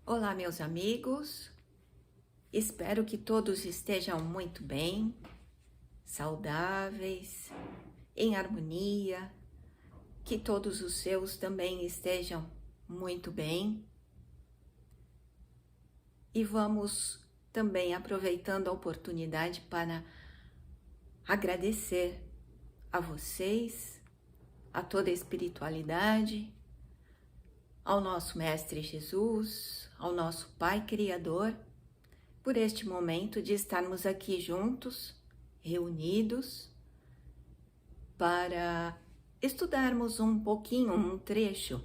Olá, meus amigos. Espero que todos estejam muito bem, saudáveis, em harmonia, que todos os seus também estejam muito bem. E vamos também aproveitando a oportunidade para agradecer a vocês, a toda a espiritualidade, ao nosso Mestre Jesus, ao nosso Pai Criador, por este momento de estarmos aqui juntos, reunidos, para estudarmos um pouquinho, um trecho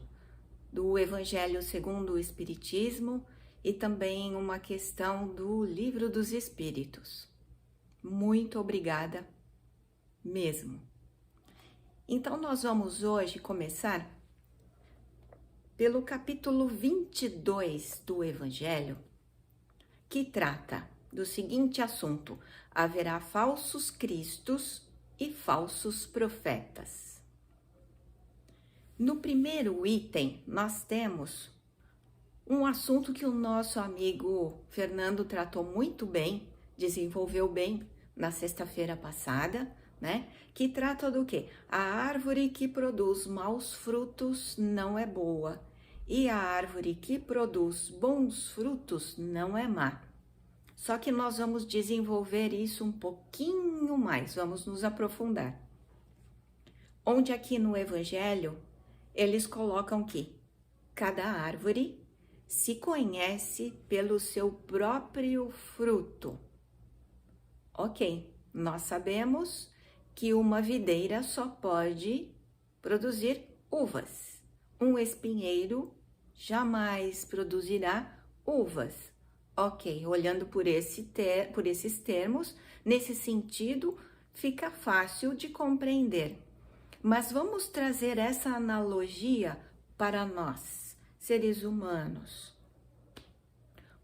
do Evangelho segundo o Espiritismo e também uma questão do Livro dos Espíritos. Muito obrigada mesmo. Então, nós vamos hoje começar pelo capítulo 22 do Evangelho, que trata do seguinte assunto: haverá falsos cristos e falsos profetas. No primeiro item, nós temos um assunto que o nosso amigo Fernando tratou muito bem, desenvolveu bem na sexta-feira passada, né? Que trata do quê? A árvore que produz maus frutos não é boa, e a árvore que produz bons frutos não é má. Só que nós vamos desenvolver isso um pouquinho mais, vamos nos aprofundar. Onde aqui no Evangelho, eles colocam que cada árvore se conhece pelo seu próprio fruto. Ok, nós sabemos que uma videira só pode produzir uvas. Um espinheiro jamais produzirá uvas. Ok, olhando por esses termos, nesse sentido, fica fácil de compreender. Mas vamos trazer essa analogia para nós, seres humanos.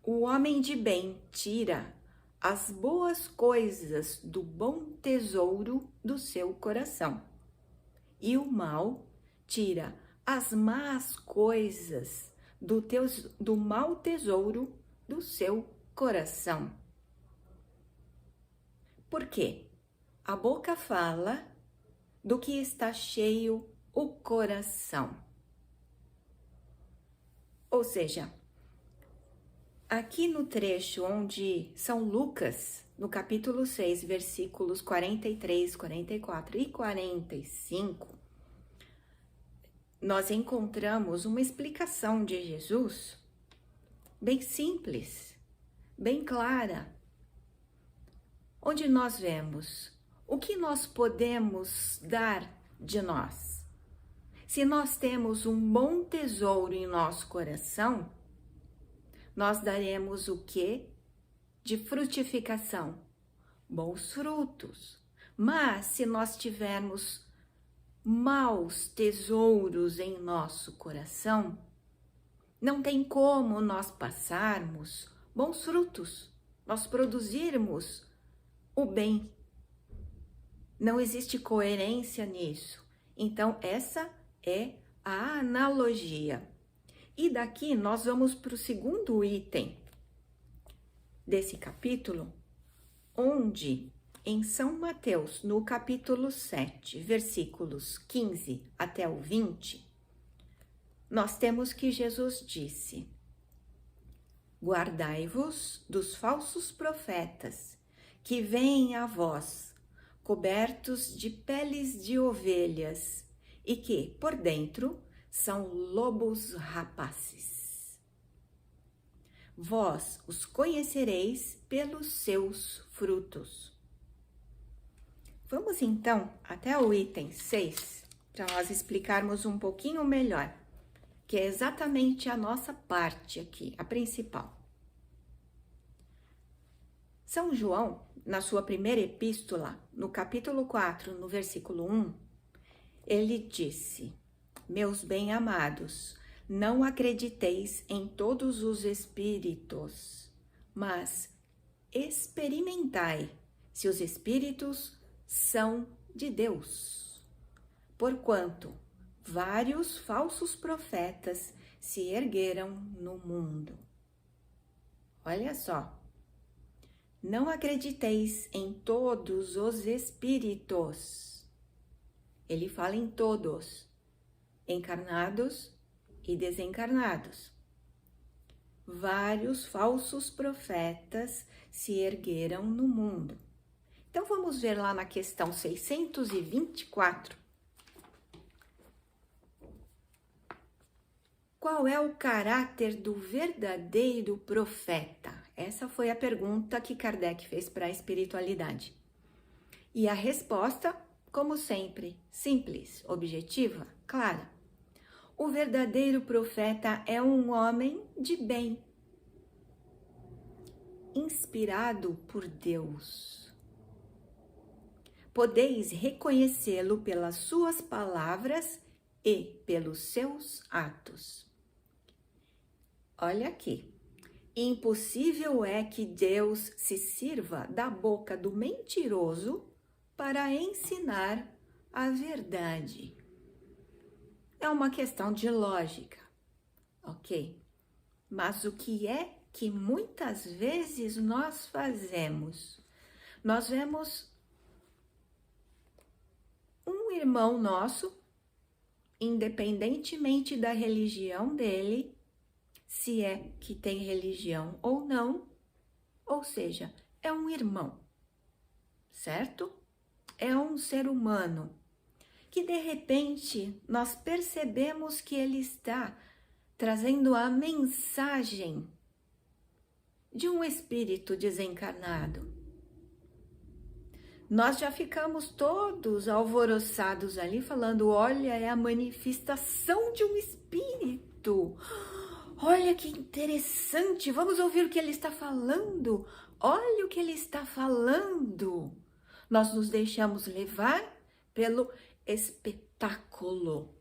O homem de bem tira as boas coisas do bom tesouro do seu coração, e o mal tira as más coisas do mau tesouro do seu coração. Por quê? A boca fala do que está cheio o coração. Ou seja, aqui no trecho onde São Lucas, no capítulo 6, versículos 43, 44 e 45, nós encontramos uma explicação de Jesus bem simples, bem clara, onde nós vemos o que nós podemos dar de nós. Se nós temos um bom tesouro em nosso coração, nós daremos o quê? De frutificação, bons frutos. Mas se nós tivermos maus tesouros em nosso coração, não tem como nós passarmos bons frutos, nós produzirmos o bem. Não existe coerência nisso. Então, essa é a analogia. E daqui nós vamos para o segundo item desse capítulo, onde em São Mateus, no capítulo 7, versículos 15 até o 20, nós temos que Jesus disse: guardai-vos dos falsos profetas, que vêm a vós, cobertos de peles de ovelhas, e que, por dentro, são lobos rapazes. Vós os conhecereis pelos seus frutos. Vamos então até o item 6, para nós explicarmos um pouquinho melhor, que é exatamente a nossa parte aqui, a principal. São João, na sua primeira epístola, no capítulo 4, no versículo 1, ele disse: meus bem-amados, não acrediteis em todos os espíritos, mas experimentai se os espíritos são de Deus. Porquanto vários falsos profetas se ergueram no mundo. Olha só. Não acrediteis em todos os espíritos. Ele fala em todos, encarnados e desencarnados. Vários falsos profetas se ergueram no mundo. Então vamos ver lá na questão 624. Qual é o caráter do verdadeiro profeta? Essa foi a pergunta que Kardec fez para a espiritualidade. E a resposta, como sempre, simples, objetiva, clara. O verdadeiro profeta é um homem de bem, inspirado por Deus. Podeis reconhecê-lo pelas suas palavras e pelos seus atos. Olha aqui. Impossível é que Deus se sirva da boca do mentiroso para ensinar a verdade. É uma questão de lógica, ok? Mas o que é que muitas vezes nós fazemos? Nós vemos um irmão nosso, independentemente da religião dele, se é que tem religião ou não, ou seja, é um irmão, certo? É um ser humano que de repente nós percebemos que ele está trazendo a mensagem de um espírito desencarnado. Nós já ficamos todos alvoroçados ali falando, olha, é a manifestação de um espírito. Olha que interessante, vamos ouvir o que ele está falando. Olha o que ele está falando. Nós nos deixamos levar pelo espetáculo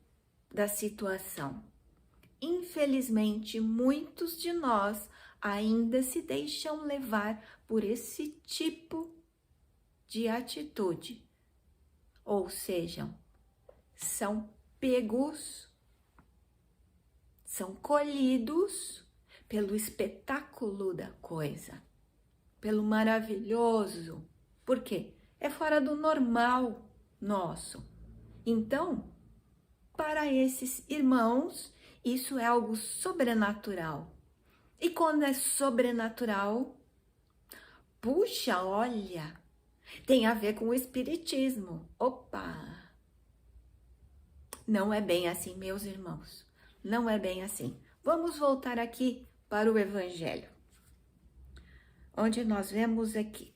da situação. Infelizmente, muitos de nós ainda se deixam levar por esse tipo de atitude. Ou seja, são pegos, são colhidos pelo espetáculo da coisa, pelo maravilhoso. Por quê? É fora do normal nosso. Então, para esses irmãos, isso é algo sobrenatural. E quando é sobrenatural, puxa, olha, tem a ver com o espiritismo. Opa! Não é bem assim, meus irmãos. Não é bem assim. Vamos voltar aqui para o Evangelho, onde nós vemos aqui.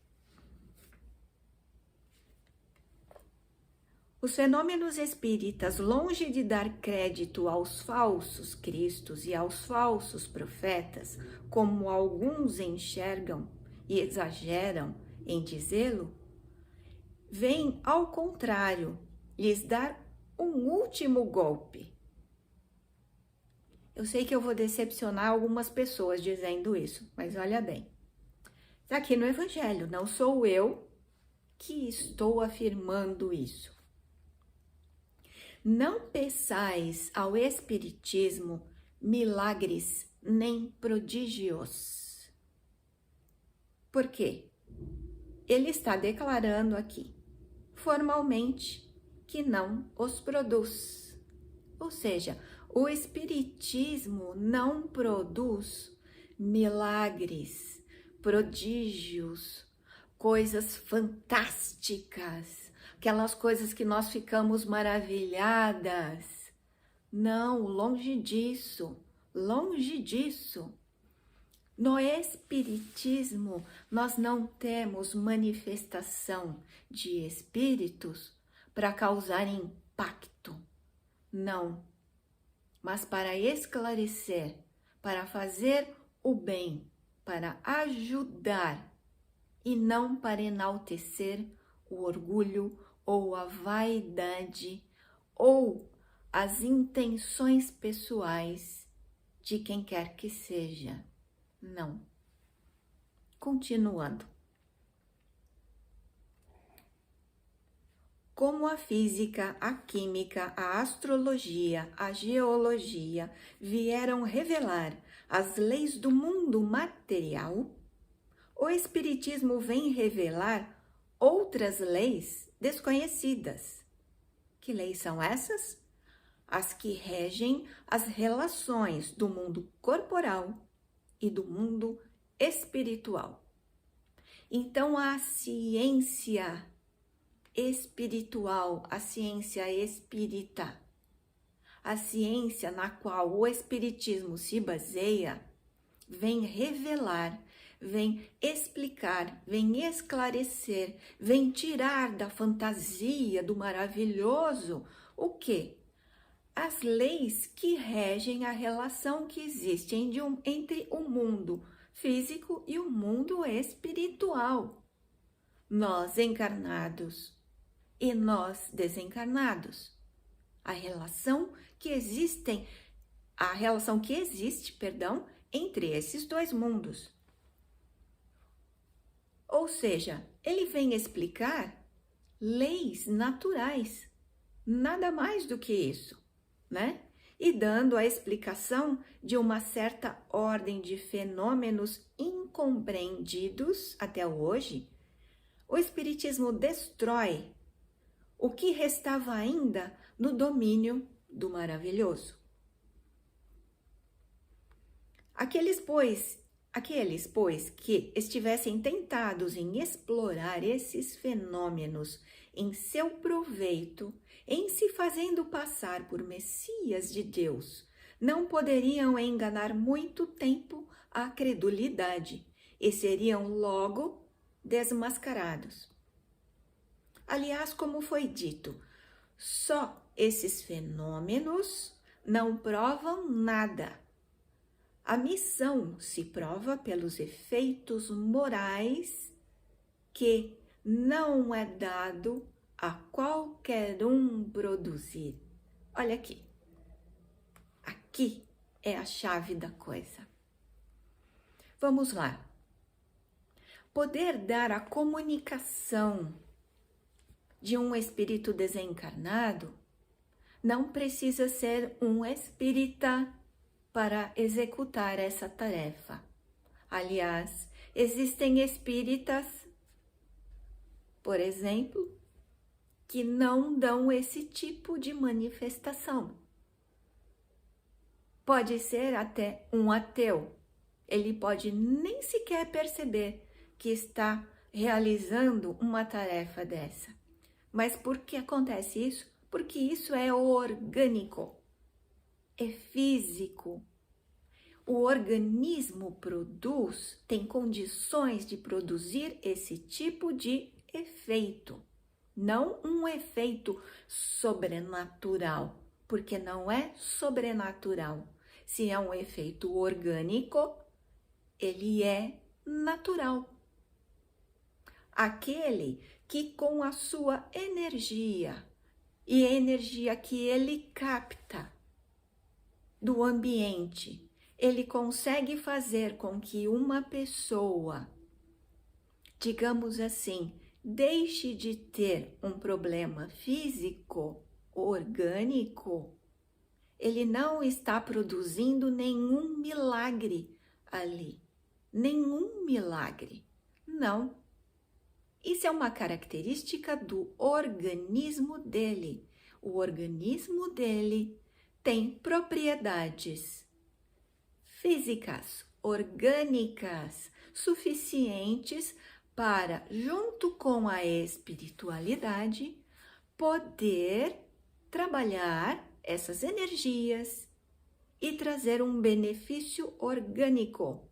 Os fenômenos espíritas, longe de dar crédito aos falsos cristos e aos falsos profetas, como alguns enxergam e exageram em dizê-lo, vêm, ao contrário, lhes dar um último golpe. Eu sei que eu vou decepcionar algumas pessoas dizendo isso, mas olha bem. Está aqui no Evangelho, não sou eu que estou afirmando isso. Não peçais ao Espiritismo milagres nem prodígios. Por quê? Ele está declarando aqui, formalmente, que não os produz. Ou seja, o Espiritismo não produz milagres, prodígios, coisas fantásticas, aquelas coisas que nós ficamos maravilhadas. Não, longe disso, longe disso. No Espiritismo, nós não temos manifestação de espíritos para causar impacto, não. Mas para esclarecer, para fazer o bem, para ajudar e não para enaltecer o orgulho ou a vaidade ou as intenções pessoais de quem quer que seja. Não. Continuando. como a física, a química, a astrologia, a geologia vieram revelar as leis do mundo material, o Espiritismo vem revelar outras leis desconhecidas. Que leis são essas? As que regem as relações do mundo corporal e do mundo espiritual. Então, a ciência espiritual, a ciência espírita, a ciência na qual o Espiritismo se baseia, vem revelar, vem explicar, vem esclarecer, vem tirar da fantasia, do maravilhoso, o quê? As leis que regem a relação que existe entre o mundo físico e o mundo espiritual. Nós encarnados e nós desencarnados. A relação que existe, entre esses dois mundos. Ou seja, ele vem explicar leis naturais, nada mais do que isso, né? E dando a explicação de uma certa ordem de fenômenos incompreendidos até hoje, o Espiritismo destrói o que restava ainda no domínio do maravilhoso. Aqueles, pois, que estivessem tentados em explorar esses fenômenos em seu proveito, em se fazendo passar por Messias de Deus, não poderiam enganar muito tempo a credulidade e seriam logo desmascarados. Aliás, como foi dito, só esses fenômenos não provam nada. A missão se prova pelos efeitos morais que não é dado a qualquer um produzir. Olha aqui. Aqui é a chave da coisa. Vamos lá. Poder dar a comunicação de um espírito desencarnado não precisa ser um espírita para executar essa tarefa. Aliás, existem espíritas, por exemplo, que não dão esse tipo de manifestação. Pode ser até um ateu. Ele pode nem sequer perceber que está realizando uma tarefa dessa. Mas por que acontece isso? Porque isso é orgânico, é físico. O organismo tem condições de produzir esse tipo de efeito. Não um efeito sobrenatural, porque não é sobrenatural. Se é um efeito orgânico, ele é natural. Aquele que com a sua energia e a energia que ele capta do ambiente, ele consegue fazer com que uma pessoa, digamos assim, deixe de ter um problema físico, orgânico, ele não está produzindo nenhum milagre ali. Nenhum milagre. Não. Isso é uma característica do organismo dele. O organismo dele tem propriedades físicas, orgânicas, suficientes para, junto com a espiritualidade, poder trabalhar essas energias e trazer um benefício orgânico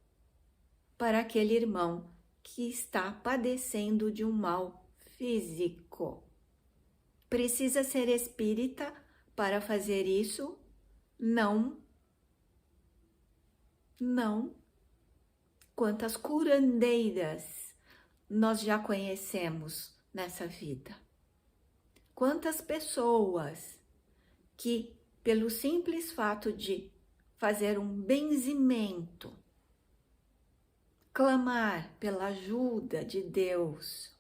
para aquele irmão que está padecendo de um mal físico. Precisa ser espírita para fazer isso? Não. Não. Quantas curandeiras nós já conhecemos nessa vida? Quantas pessoas que, pelo simples fato de fazer um benzimento, clamar pela ajuda de Deus,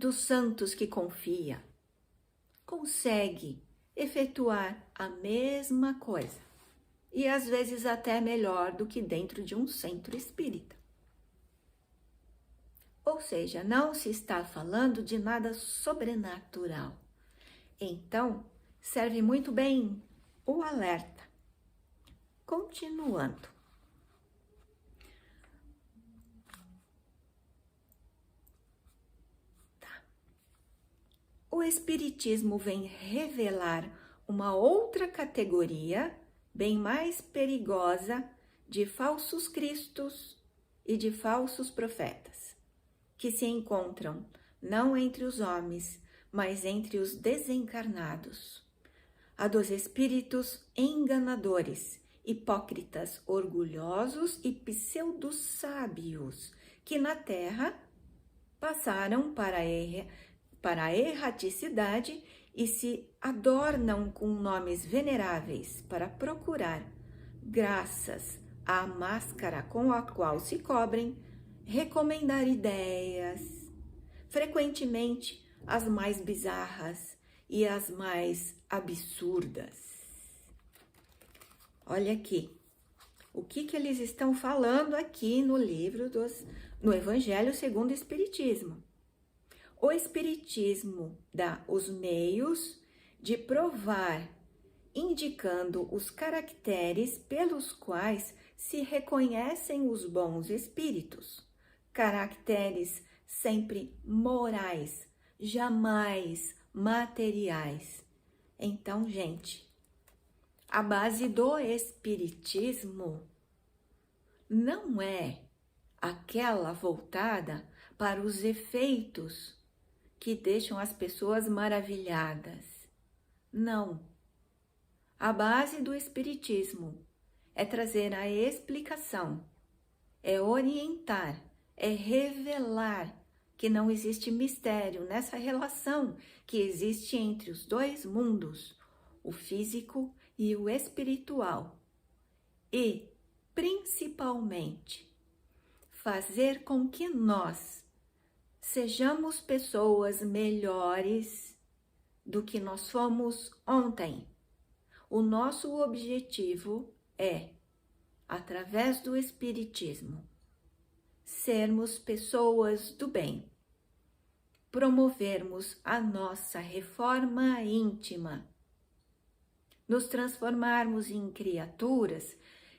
dos santos que confia, consegue efetuar a mesma coisa e às vezes até melhor do que dentro de um centro espírita. Ou seja, não se está falando de nada sobrenatural. Então, serve muito bem o alerta. Continuando. O Espiritismo vem revelar uma outra categoria, bem mais perigosa, de falsos cristos e de falsos profetas, que se encontram não entre os homens, mas entre os desencarnados. A dos espíritos enganadores, hipócritas, orgulhosos e pseudo-sábios, que na Terra passaram para a erraticidade e se adornam com nomes veneráveis para procurar, graças à máscara com a qual se cobrem, recomendar ideias, frequentemente as mais bizarras e as mais absurdas. Olha aqui, o que eles estão falando aqui no livro no Evangelho segundo o Espiritismo. O Espiritismo dá os meios de provar, indicando os caracteres pelos quais se reconhecem os bons espíritos, caracteres sempre morais, jamais materiais. Então, gente, a base do Espiritismo não é aquela voltada para os efeitos que deixam as pessoas maravilhadas. Não. A base do Espiritismo é trazer a explicação, é orientar, é revelar que não existe mistério nessa relação que existe entre os dois mundos, o físico e o espiritual. E, principalmente, fazer com que nós sejamos pessoas melhores do que nós fomos ontem. O nosso objetivo é, através do Espiritismo, sermos pessoas do bem, promovermos a nossa reforma íntima, nos transformarmos em criaturas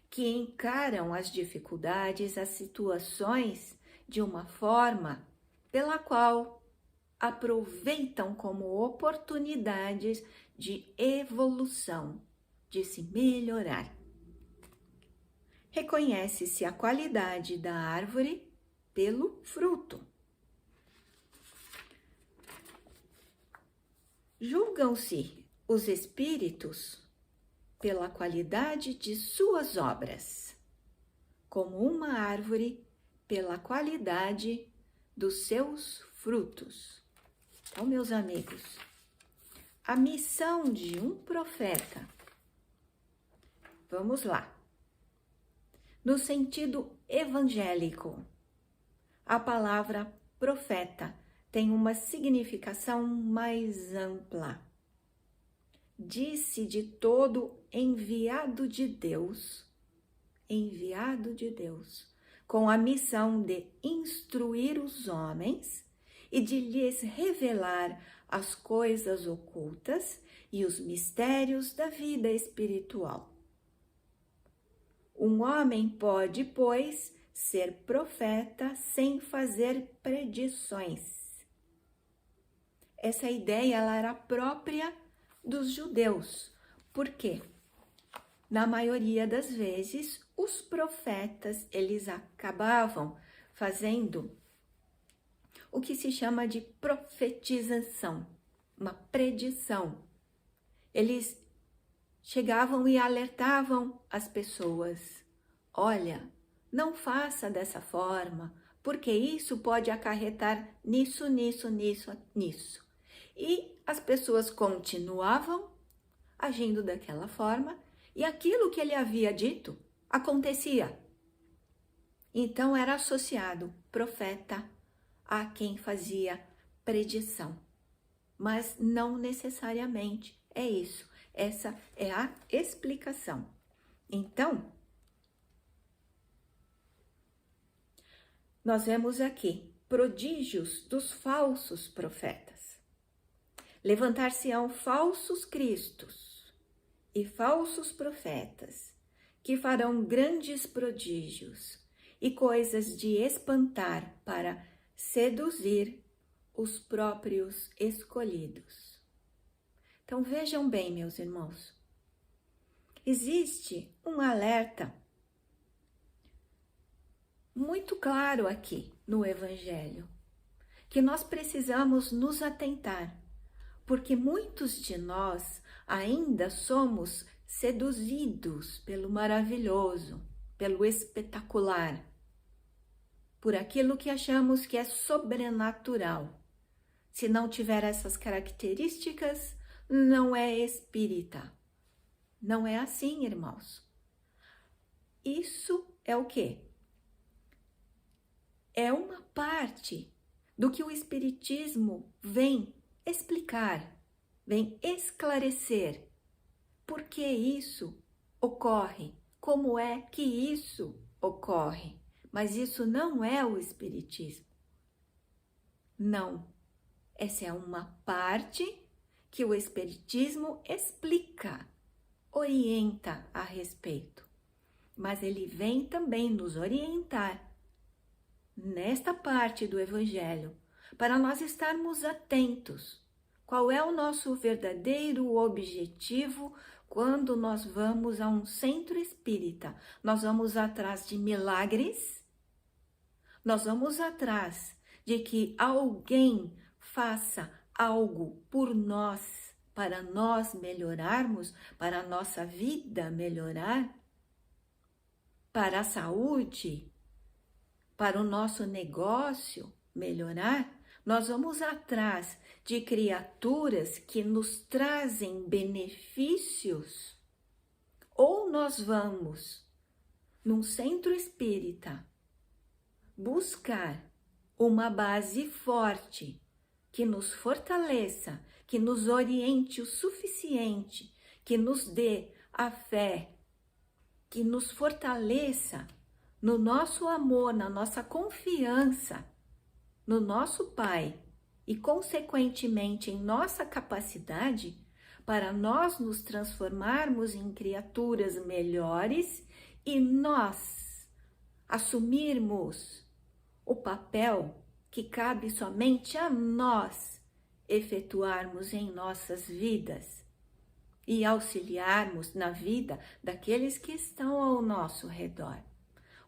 que encaram as dificuldades, as situações de uma forma pela qual aproveitam como oportunidades de evolução, de se melhorar. Reconhece-se a qualidade da árvore pelo fruto. Julgam-se os espíritos pela qualidade de suas obras, como uma árvore pela qualidade dos seus frutos. Então, meus amigos, a missão de um profeta, vamos lá, no sentido evangélico, a palavra profeta tem uma significação mais ampla. Disse de todo enviado de Deus, com a missão de instruir os homens e de lhes revelar as coisas ocultas e os mistérios da vida espiritual. Um homem pode, pois, ser profeta sem fazer predições. Essa ideia ela era própria dos judeus. Por quê? Na maioria das vezes, os profetas, eles acabavam fazendo o que se chama de profetização, uma predição. Eles chegavam e alertavam as pessoas: olha, não faça dessa forma, porque isso pode acarretar nisso. E as pessoas continuavam agindo daquela forma e aquilo que ele havia dito acontecia. Então era associado profeta a quem fazia predição, mas não necessariamente é isso. Essa é a explicação. Então, nós vemos aqui prodígios dos falsos profetas. Levantar-se-ão falsos cristos e falsos profetas, que farão grandes prodígios e coisas de espantar para seduzir os próprios escolhidos. Então vejam bem, meus irmãos, existe um alerta muito claro aqui no Evangelho, que nós precisamos nos atentar, porque muitos de nós ainda somos seduzidos pelo maravilhoso, pelo espetacular, por aquilo que achamos que é sobrenatural. Se não tiver essas características, não é espírita. Não é assim, irmãos. Isso é o quê? É uma parte do que o Espiritismo vem explicar, vem esclarecer. Por que isso ocorre? Como é que isso ocorre? Mas isso não é o Espiritismo. Não. Essa é uma parte que o Espiritismo explica, orienta a respeito. Mas ele vem também nos orientar nesta parte do Evangelho, para nós estarmos atentos. Qual é o nosso verdadeiro objetivo quando nós vamos a um centro espírita? Nós vamos atrás de milagres? Nós vamos atrás de que alguém faça algo por nós, para nós melhorarmos, para a nossa vida melhorar, para a saúde, para o nosso negócio melhorar? Nós vamos atrás de criaturas que nos trazem benefícios? Ou nós vamos, num centro espírita, buscar uma base forte que nos fortaleça, que nos oriente o suficiente, que nos dê a fé, que nos fortaleça no nosso amor, na nossa confiança no nosso Pai e, consequentemente, em nossa capacidade para nós nos transformarmos em criaturas melhores e nós assumirmos o papel que cabe somente a nós efetuarmos em nossas vidas e auxiliarmos na vida daqueles que estão ao nosso redor.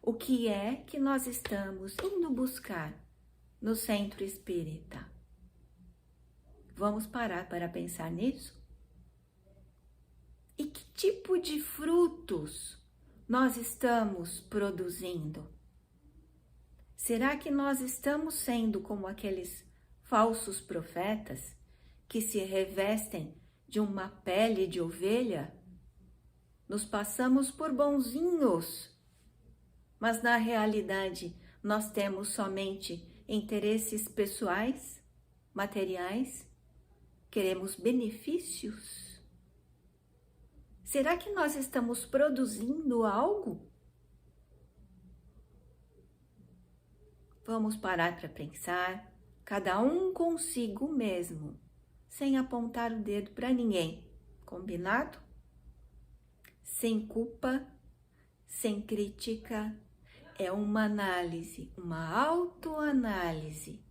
O que é que nós estamos indo buscar no centro espírita? Vamos parar para pensar nisso? E que tipo de frutos nós estamos produzindo? Será que nós estamos sendo como aqueles falsos profetas que se revestem de uma pele de ovelha? Nos passamos por bonzinhos, mas na realidade nós temos somente interesses pessoais, materiais? Queremos benefícios? Será que nós estamos produzindo algo? Vamos parar para pensar, cada um consigo mesmo, sem apontar o dedo para ninguém, combinado? Sem culpa, sem crítica, é uma análise, uma autoanálise.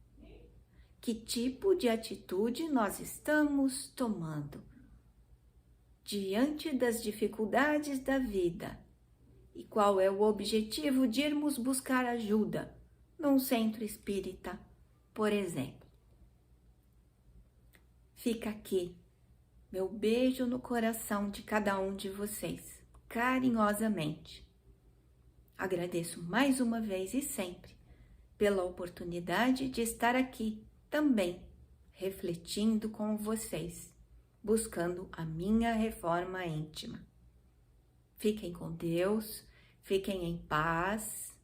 Que tipo de atitude nós estamos tomando diante das dificuldades da vida? E qual é o objetivo de irmos buscar ajuda num centro espírita, por exemplo? Fica aqui meu beijo no coração de cada um de vocês, carinhosamente. Agradeço mais uma vez e sempre pela oportunidade de estar aqui também, refletindo com vocês, buscando a minha reforma íntima. Fiquem com Deus, fiquem em paz,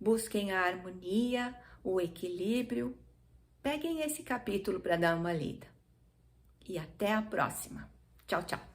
busquem a harmonia, o equilíbrio peguem esse capítulo para dar uma lida. E até a próxima. Tchau, tchau.